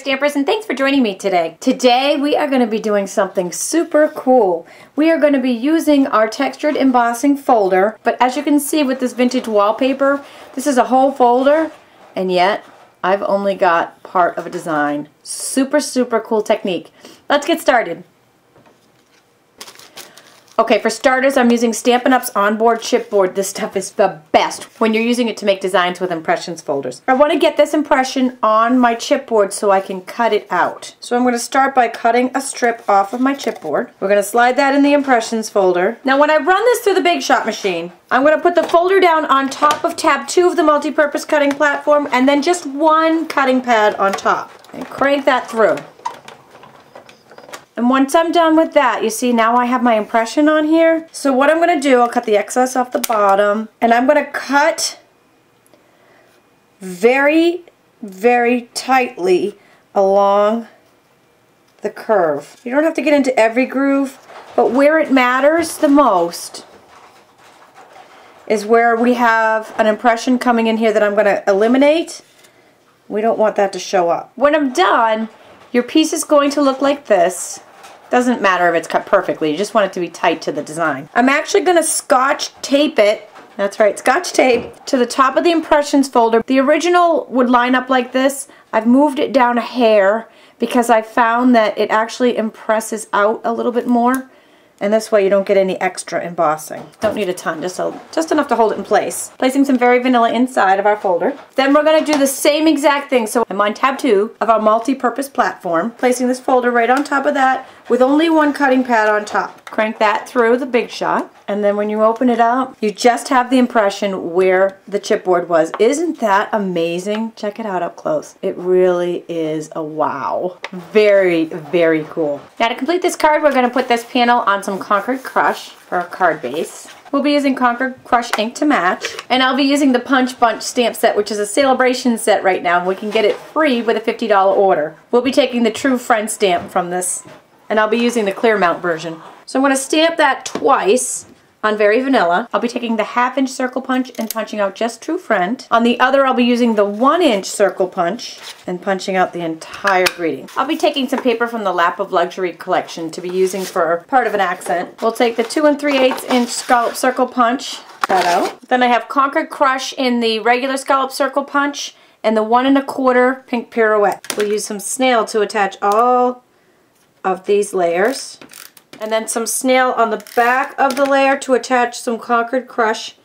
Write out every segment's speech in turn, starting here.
Stampers, and thanks for joining me today. Today we are going to be doing something super cool. We are going to be using our textured embossing folder, but as you can see with this vintage wallpaper, this is a whole folder, and yet I've only got part of a design. Super cool technique. Let's get started. Okay, for starters, I'm using Stampin' Up's onboard chipboard. This stuff is the best when you're using it to make designs with impressions folders. I want to get this impression on my chipboard so I can cut it out. So I'm going to start by cutting a strip off of my chipboard. We're going to slide that in the impressions folder. Now when I run this through the Big Shot machine, I'm going to put the folder down on top of tab 2 of the multi-purpose cutting platform and then just one cutting pad on top. And crank that through. And once I'm done with that, you see now I have my impression on here. So what I'm going to do, I'll cut the excess off the bottom, and I'm going to cut very tightly along the curve. You don't have to get into every groove, but where it matters the most is where we have an impression coming in here that I'm going to eliminate. We don't want that to show up. When I'm done, your piece is going to look like this. Doesn't matter if it's cut perfectly, you just want it to be tight to the design. I'm actually going to scotch tape it, that's right, scotch tape, to the top of the impressions folder. The original would line up like this. I've moved it down a hair because I found that it actually impresses out a little bit more. And this way you don't get any extra embossing. Don't need a ton, just enough to hold it in place. Placing some Very Vanilla inside of our folder. Then we're going to do the same exact thing. So I'm on tab 2 of our multi-purpose platform. Placing this folder right on top of that with only one cutting pad on top. Crank that through the Big Shot. And then when you open it up, you just have the impression where the chipboard was. Isn't that amazing? Check it out up close. It really is a wow. Very cool. Now to complete this card, we're going to put this panel on some Concord Crush for our card base. We'll be using Concord Crush ink to match, and I'll be using the Punch Bunch stamp set, which is a celebration set right now, and we can get it free with a $50 order. We'll be taking the True Friend stamp from this, and I'll be using the clear mount version. So I'm going to stamp that twice on Very Vanilla. I'll be taking the 1/2" circle punch and punching out just True Friend. On the other, I'll be using the 1" circle punch and punching out the entire greeting. I'll be taking some paper from the Lap of Luxury collection to be using for part of an accent. We'll take the 2 3/8" scallop circle punch, that out. Then I have Concord Crush in the regular scallop circle punch and the 1 1/4" pink pirouette. We'll use some snail to attach all of these layers. And then some snail on the back of the layer to attach some Concord Crush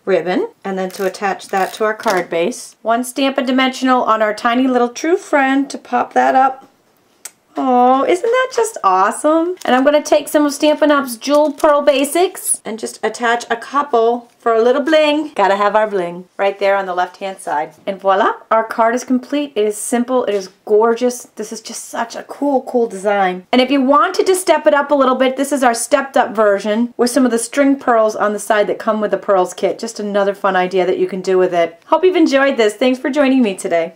ribbon. And then to attach that to our card base. 1 Stampin' Dimensional on our tiny little True Friend to pop that up. Oh, isn't that just awesome? And I'm going to take some of Stampin' Up's Jewel Pearl Basics and just attach a couple for a little bling. Gotta have our bling right there on the left-hand side. And voila, our card is complete. It is simple. It is gorgeous. This is just such a cool design. And if you wanted to step it up a little bit, this is our stepped up version with some of the string pearls on the side that come with the pearls kit. Just another fun idea that you can do with it. Hope you've enjoyed this. Thanks for joining me today.